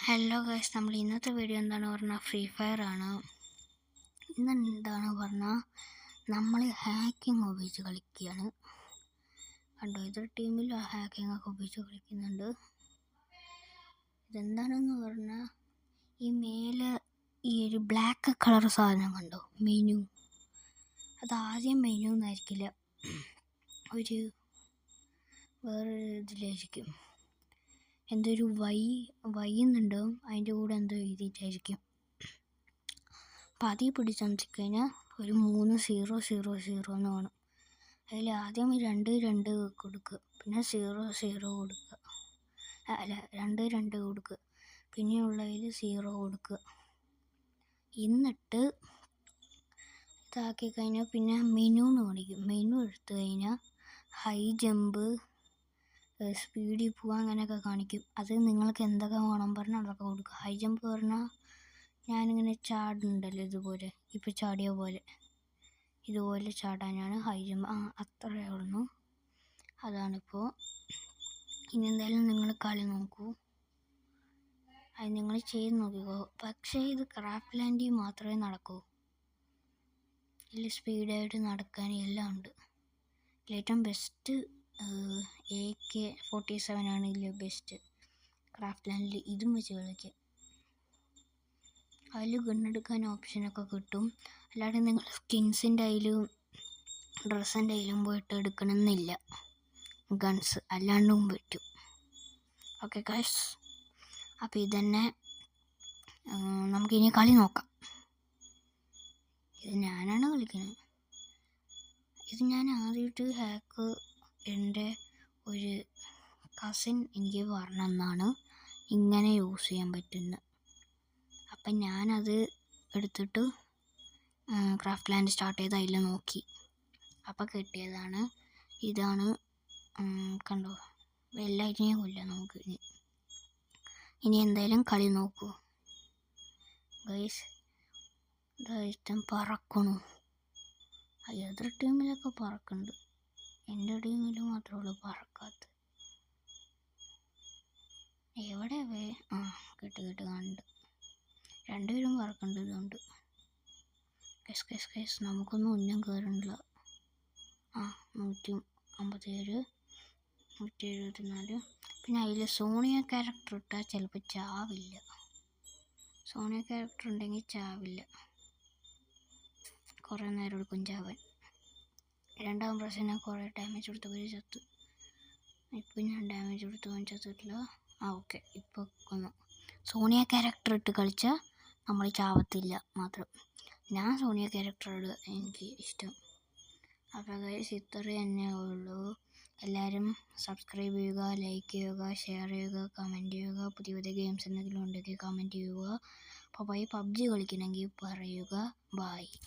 Hello guys, നമ്മൾ ഇന്നത്തെ video എന്താണ് പറഞ്ഞാൽ ഫ്രീ ഫയർ ആണ്. ഇന്നെന്താണ് പറഞ്ഞാൽ നമ്മൾ ഹാക്കിംഗ് ഉപയോഗിച്ച് കളിക്കുകയാണ്. കണ്ടോ, ഇതൊരു ടീമിൽ ഹാക്കിംഗ് ഒക്കെ ഉപയോഗിച്ച് കളിക്കുന്നുണ്ട്. ഇതെന്താണെന്ന് പറഞ്ഞാൽ ഈ മേലെ ഈ ഒരു ബ്ലാക്ക് കളർ സാധനം കണ്ടോ, മെനു. അതാദ്യം മെനു എന്നായിരിക്കില്ല, ഒരു വേറൊരു ഇതിലായിരിക്കും. എന്തൊരു വൈന്നുണ്ടാവും, അതിൻ്റെ കൂടെ എന്തോ എഴുതിയിട്ടായിരിക്കും. അപ്പം അതിൽ പിടിച്ചെത്തിക്കഴിഞ്ഞാൽ ഒരു 3-0-0-0 എന്ന് വേണം. അതിൽ ആദ്യം 2-2 കൊടുക്കുക, പിന്നെ 0-0 കൊടുക്കുക, അല്ല 2-2 കൊടുക്കുക, പിന്നെയുള്ളതിൽ 0 കൊടുക്കുക. എന്നിട്ട് ഇതാക്കി കഴിഞ്ഞാൽ പിന്നെ മെനു എന്ന് കാണിക്കും. മെനു എടുത്തു കഴിഞ്ഞാൽ ഹൈ ജമ്പ്, സ്പീഡിൽ പോവുക, അങ്ങനെയൊക്കെ കാണിക്കും. അത് നിങ്ങൾക്ക് എന്തൊക്കെ വേണം പറഞ്ഞാൽ അതൊക്കെ കൊടുക്കുക. ഹൈ ജമ്പ് പറഞ്ഞാൽ ഞാനിങ്ങനെ ചാടുന്നുണ്ടല്ലോ, ഇതുപോലെ ഇപ്പോൾ ചാടിയ പോലെ ഇതുപോലെ ചാടാനാണ് ഹൈ ജമ്പ്. അത്രയേ ഉള്ളൂ. അതാണിപ്പോൾ. ഇനി എന്തായാലും നിങ്ങൾ കളി നോക്കൂ, അത് നിങ്ങൾ ചെയ്ത് നോക്കിക്കോ. പക്ഷേ ഇത് ക്രാഫ്റ്റ് ലാൻഡിൽ മാത്രമേ നടക്കൂ. ഇതിൽ സ്പീഡായിട്ട് നടക്കാൻ എല്ലാം ഉണ്ട്. ഏറ്റവും ബെസ്റ്റ് AK-47 ആണ് ഇതിൽ ബെസ്റ്റ്. ക്രാഫ്റ്റ് ലാൻഡിൽ ഇതും വെച്ച് കളിക്കുക. അതിൽ ഗണ്ണെടുക്കാൻ ഓപ്ഷനൊക്കെ കിട്ടും. അല്ലാതെ നിങ്ങൾ സ്കിൻസിൻ്റെ അതിലും ഡ്രസ്സിൻ്റെ അതിലും പോയിട്ട് എടുക്കണമെന്നില്ല ഗൺസ്, അല്ലാണ്ടും പറ്റും. ഓക്കെ ഗൈസ്, അപ്പോൾ ഇതന്നെ നമുക്കിനി കളി നോക്കാം. ഇത് ഞാനാണ് കളിക്കുന്നത്. ഇത് ഞാൻ ആദ്യമായിട്ട് ഹാക്ക് എൻ്റെ ഒരു കസിൻ എനിക്ക് പറഞ്ഞു തന്നതാണ് ഇങ്ങനെ യൂസ് ചെയ്യാൻ പറ്റുന്നത്. അപ്പം ഞാനത് എടുത്തിട്ട് ക്രാഫ്റ്റ് ലാൻഡ് സ്റ്റാർട്ട് ചെയ്ത് അതിൽ നോക്കി, അപ്പം കിട്ടിയതാണ്. ഇതാണ്, കണ്ടോ, എല്ലാറ്റിനെയും കൊല്ലാം നമുക്ക്. ഇനി എന്തായാലും കളി നോക്കൂ ഗൈസ്. ഇഷ്ടം പറക്കണു. എതിർ ടീമിലൊക്കെ പറക്കുന്നുണ്ട്, എൻ്റെ ടീമിൽ മാത്രമേ ഉള്ളൂ പറക്കാത്ത. എവിടെ കേട്ട് കണ്ട് രണ്ടുപേരും പറക്കുന്നുണ്ട്. ഇതുകൊണ്ട് കേസ് നമുക്കൊന്നും ഉന്നം കയറണില്ല. 157, 174. പിന്നെ അതിൽ സോണിയ ക്യാരക്ടർ ഇട്ടാൽ ചിലപ്പോൾ ചാവില്ല. സോണിയ ക്യാരക്ടർ ഉണ്ടെങ്കിൽ ചാവില്ല, കുറേ നേരം എടുക്കും ചാവാൻ. രണ്ടാം പ്രാവശ്യം കുറേ ഡാമേജ് കൊടുത്തവർ ചത്തു. ഇപ്പം ഞാൻ ഡാമേജ് കൊടുത്തവൻ ചത്തിട്ടില്ല. ഓക്കെ, ഇപ്പോൾ കൊന്നു. സോണിയ ക്യാരക്ടർ ഇട്ട് കളിച്ചാൽ നമ്മൾ ചാവത്തില്ല മാത്രം. ഞാൻ സോണിയ ക്യാരക്ടറോട് എനിക്ക് ഇഷ്ടം. അപ്പോൾ ഗൈസ് ഇത്രയേ തന്നെ ഉള്ളൂ. എല്ലാവരും സബ്സ്ക്രൈബ് ചെയ്യുക, ലൈക്ക് ചെയ്യുക, ഷെയർ ചെയ്യുക, കമൻറ്റ് ചെയ്യുക. പുതിയ പുതിയ ഗെയിംസ് എന്തെങ്കിലും ഉണ്ടെങ്കിൽ കമൻറ്റ് ചെയ്യുക. അപ്പോൾ PUBG കളിക്കണമെങ്കിൽ പറയുക. ബൈ.